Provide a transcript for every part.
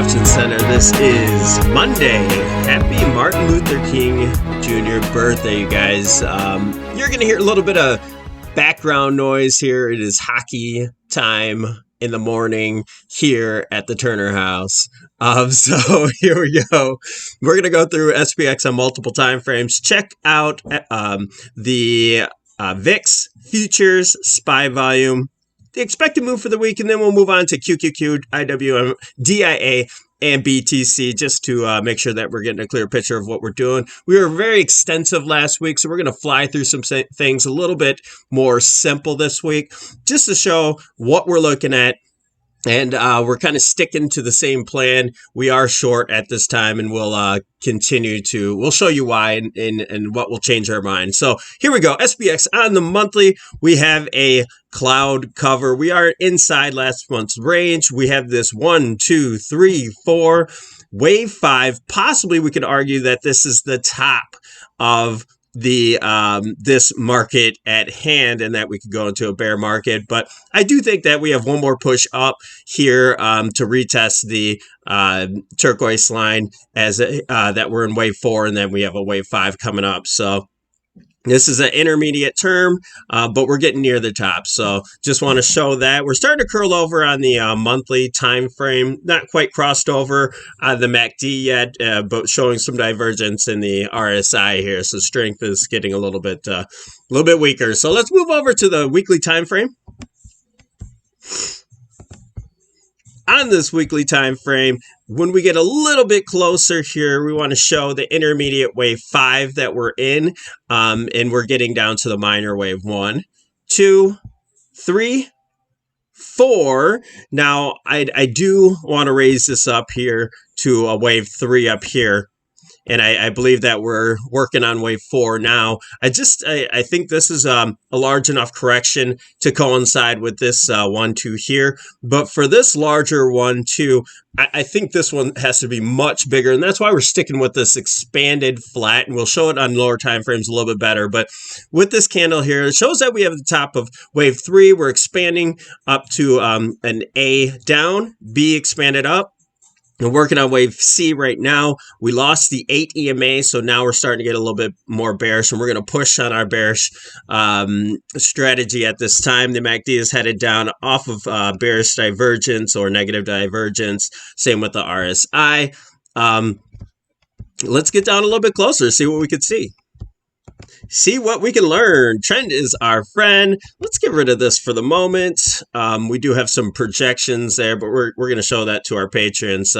Option Center. This is Monday. Happy Martin Luther King Jr. birthday, you guys. You're going to hear a little bit of background noise here. It is hockey time in the morning here at the Turner House. So here we go. We're going to go through SPX on multiple time frames. Check out the VIX futures SPY volume, the expected move for the week, and then we'll move on to qqq iwm dia and BTC just to make sure that we're getting a clear picture of what we're doing. We were very extensive last week, so we're going to fly through some things a little bit more simple this week just to show what we're looking at. And we're kind of sticking to the same plan. We are short at this time, and we'll continue to, we'll show you why and what will change our mind. So here we go. SPX on the monthly, we have a cloud cover. We are inside last month's range. We have this 1, 2, 3, 4, wave 5. Possibly we could argue that this is the top of the this market at hand, and that we could go into a bear market. But I do think that we have one more push up here to retest the turquoise line as that we're in wave 4, and then we have a wave 5 coming up. So this is an intermediate term, but we're getting near the top. So just want to show that. We're starting to curl over on the monthly time frame. Not quite crossed over the MACD yet, but showing some divergence in the RSI here. So strength is getting a little bit weaker. So let's move over to the weekly time frame. On this weekly time frame, when we get a little bit closer here, we want to show the intermediate wave 5 that we're in, and we're getting down to the minor wave 1, 2, 3, 4. Now, I do want to raise this up here to a wave 3 up here. And I believe that we're working on wave 4 now. I think this is a large enough correction to coincide with this 1, 2 here. But for this larger 1, 2, I think this one has to be much bigger. And that's why we're sticking with this expanded flat. And we'll show it on lower time frames a little bit better. But with this candle here, it shows that we have the top of wave 3. We're expanding up to an A down, B expanded up. We're working on wave C right now. We lost the 8 EMA, so now we're starting to get a little bit more bearish, and we're going to push on our bearish strategy at this time. The MACD is headed down off of bearish divergence or negative divergence. Same with the RSI. Let's get down a little bit closer, see what we can see. See what we can learn. Trend is our friend. Let's get rid of this for the moment. We do have some projections there, but we're going to show that to our patrons.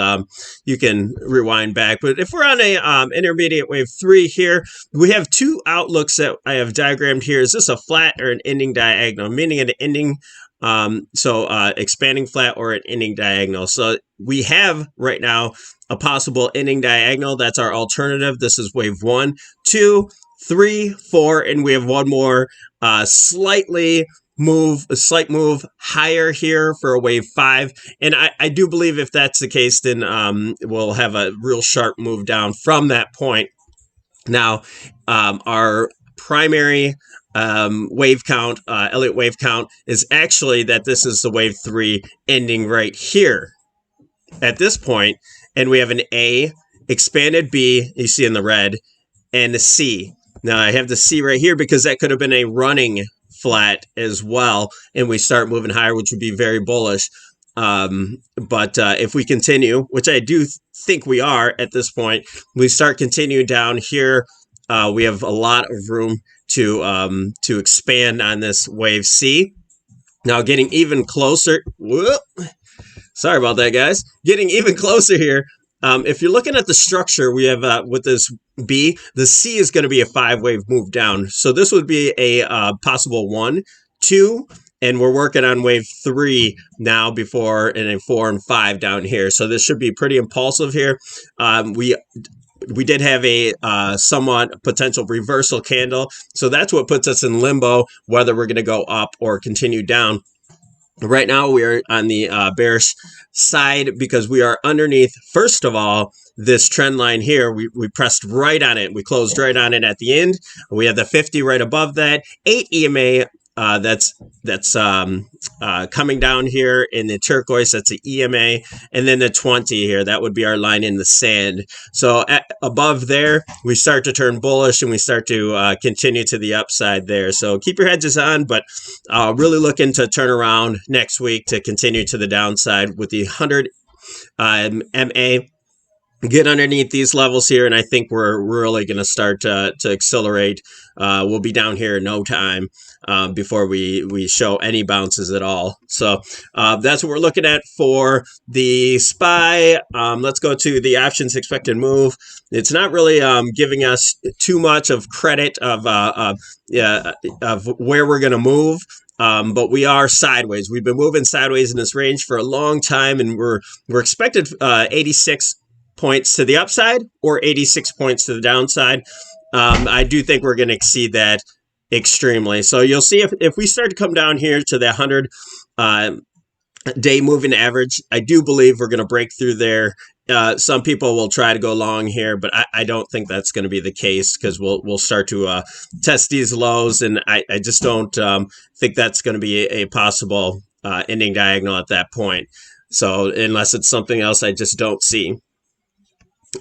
You can rewind back. But if we're on a intermediate wave 3 here, we have two outlooks that I have diagrammed here. Is this a flat or an ending diagonal? Meaning an ending, expanding flat or an ending diagonal. So we have right now a possible ending diagonal. That's our alternative. This is wave 1, 2, 3, 4, and we have one more slight move higher here for a wave 5. And I do believe if that's the case, then we'll have a real sharp move down from that point. Now, our primary wave count, Elliott wave count, is actually that this is the wave 3 ending right here at this point. And we have an A, expanded B, you see in the red, and a C. Now, I have the C right here because that could have been a running flat as well, and we start moving higher, which would be very bullish. But if we continue, which I do think we are at this point, we start continuing down here. We have a lot of room to expand on this wave C. Now, getting even closer. Whoop, sorry about that, guys. Getting even closer here. If you're looking at the structure, we have with this B, the C is going to be a 5-wave move down. So this would be a possible 1, 2, and we're working on wave 3 now before, and then 4 and 5 down here. So this should be pretty impulsive here. We did have a somewhat potential reversal candle. So that's what puts us in limbo, whether we're going to go up or continue down. Right now, we are on the bearish side because we are underneath, first of all, this trend line here. We pressed right on it. We closed right on it at the end. We have the 50 right above that. 8 EMA that's coming down here in the turquoise. That's the EMA, and then the 20 here. That would be our line in the sand. So above there, we start to turn bullish, and we start to continue to the upside there. So keep your hedges on, but really looking to turn around next week to continue to the downside with the 100 MA. Get underneath these levels here, and I think we're really going to start to accelerate. We'll be down here in no time before we show any bounces at all. So that's what we're looking at for the SPY. Let's go to the options expected move. It's not really giving us too much of credit of where we're going to move. But we are sideways. We've been moving sideways in this range for a long time, and we're expected 86 points to the upside or 86 points to the downside. I do think we're going to exceed that extremely. So you'll see if we start to come down here to the 100 day moving average, I do believe we're going to break through there. Some people will try to go long here, but I don't think that's going to be the case, because we'll start to test these lows, and I just don't think that's going to be a possible ending diagonal at that point. So unless it's something else I just don't see.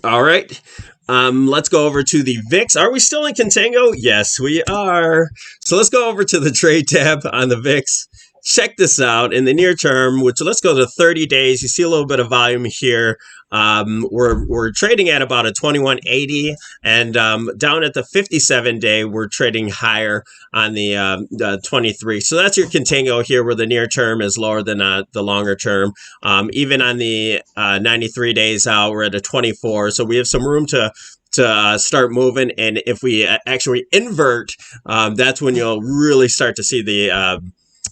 All right, let's go over to the VIX. Are we still in contango? Yes, we are. So let's go over to the trade tab on the VIX. Check this out in the near term, which let's go to 30 days. You see a little bit of volume here. We're trading at about a 2180, and down at the 57 day, we're trading higher on the 23. So that's your contango here, where the near term is lower than the longer term. Even on the 93 days out, we're at a 24. So we have some room to start moving, and if we actually invert, that's when you'll really start to see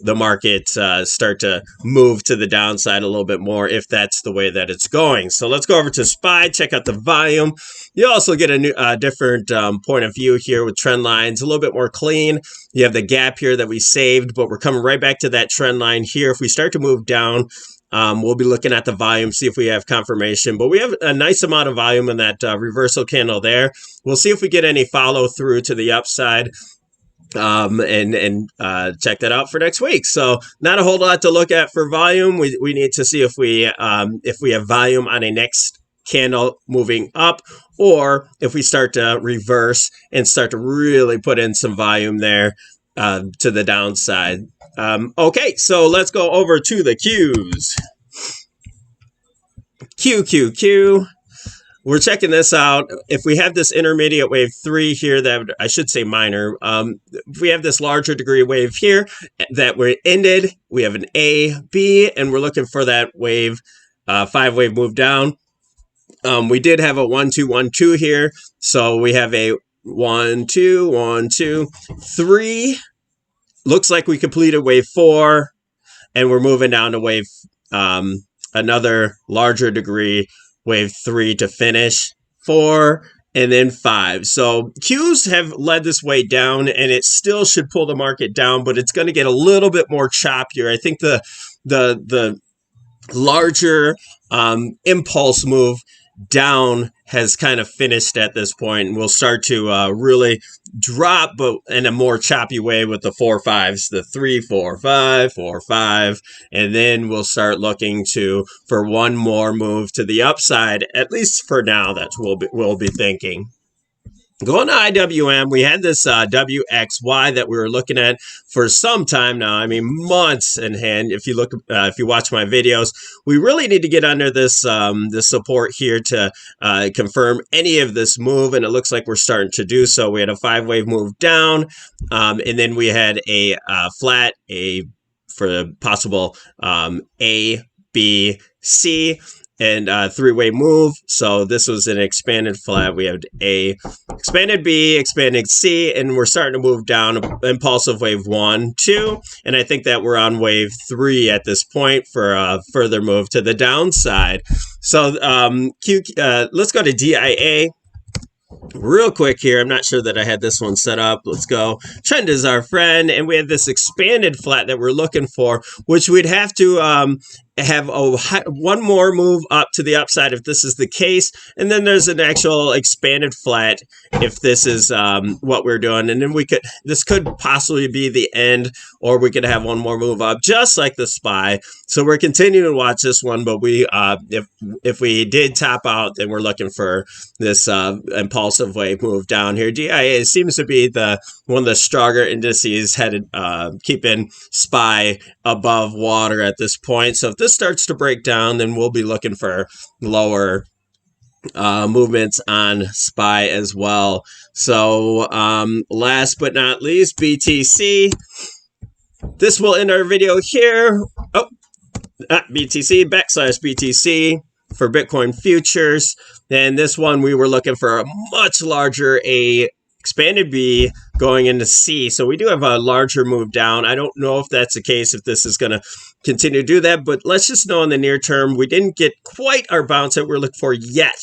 the market start to move to the downside a little bit more, if that's the way that it's going. So let's go over to SPY, check out the volume. You also get a different point of view here with trend lines, a little bit more clean. You have the gap here that we saved, but we're coming right back to that trend line here. If we start to move down, we'll be looking at the volume, see if we have confirmation. But we have a nice amount of volume in that reversal candle there. We'll see if we get any follow through to the upside. And check that out for next week. So not a whole lot to look at for volume. We need to see if we have volume on a next candle moving up, or if we start to reverse and start to really put in some volume there to the downside. Okay, so let's go over to the Qs. qqq. We're checking this out. If we have this intermediate wave 3 here, that I should say minor, if we have this larger degree wave here that we're ended, we have an A, B, and we're looking for that wave, 5-wave move down. We did have a 1, 2, 1, 2 here. So we have a 1, 2, 1, 2, 3. Looks like we completed wave 4, and we're moving down to wave, another larger degree, wave 3 to finish, 4, and then 5. So Qs have led this way down, and it still should pull the market down, but it's going to get a little bit more choppier. I think the larger impulse move down has kind of finished at this point, and we'll start to really drop, but in a more choppy way with the 4 5s, the 3 4 5 4 5, and then we'll start looking for one more move to the upside, at least for now. That's what we'll be thinking. Going to IWM, we had this WXY that we were looking at for some time now. I mean, months in hand. If you look, if you watch my videos, we really need to get under this this support here to confirm any of this move, and it looks like we're starting to do so. We had a 5-wave move down, and then we had a flat for the possible A, B, C. And 3-way move. So this was an expanded flat. We had a expanded B, expanded C, and we're starting to move down. Impulsive wave 1, 2, and I think that we're on wave 3 at this point for a further move to the downside. So let's go to DIA. Real quick here, I'm not sure that I had this one set up. Let's go. Trend is our friend, and we have this expanded flat that we're looking for, which we'd have to have one more move up to the upside if this is the case, and then there's an actual expanded flat if this is what we're doing, and then this could possibly be the end, or we could have one more move up just like the SPY. So we're continuing to watch this one, but if we did top out, then we're looking for this impulsive wave move down here. DIA seems to be one of the stronger indices headed, keeping SPY above water at this point. So if this starts to break down, then we'll be looking for lower movements on SPY as well. So last but not least, BTC. This will end our video here. Oh, BTC /BTC for Bitcoin futures. And this one, we were looking for a much larger expanded B going into C. So we do have a larger move down. I don't know if that's the case, if this is going to continue to do that, but let's just know in the near term, we didn't get quite our bounce that we're looking for yet.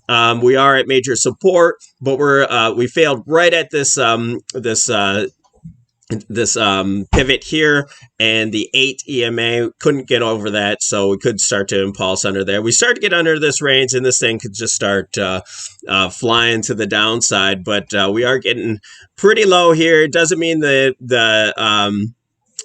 We are at major support, but we failed right at this pivot here, and the 8 EMA couldn't get over that, so we could start to impulse under there. We start to get under this range, and this thing could just start flying to the downside, but we are getting pretty low here. It doesn't mean the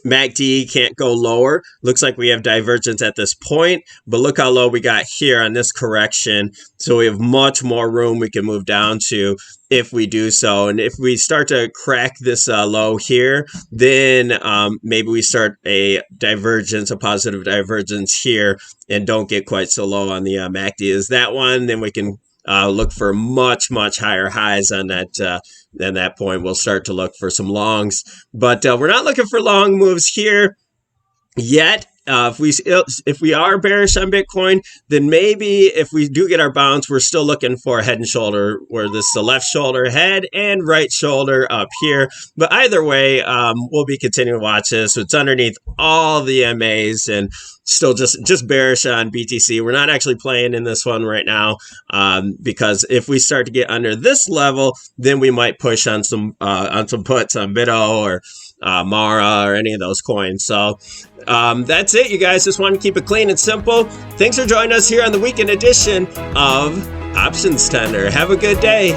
MACD can't go lower. Looks like we have divergence at this point, but look how low we got here on this correction. So we have much more room we can move down to if we do so. And if we start to crack this low here, then maybe we start a positive divergence here, and don't get quite so low on the MACD as that one. Then we can look for much higher highs on that. Then that point, we'll start to look for some longs, but we're not looking for long moves here yet. If we are bearish on Bitcoin, then maybe if we do get our bounce, we're still looking for a head and shoulder, where this is the left shoulder head and right shoulder up here. But either way, we'll be continuing to watch this. So it's underneath all the MAs, and still just bearish on BTC. We're not actually playing in this one right now, because if we start to get under this level, then we might push on some puts on BITO or Mara or any of those coins. So that's it, you guys. Just want to keep it clean and simple. Thanks for joining us here on the weekend edition of Options Tender. Have a good day.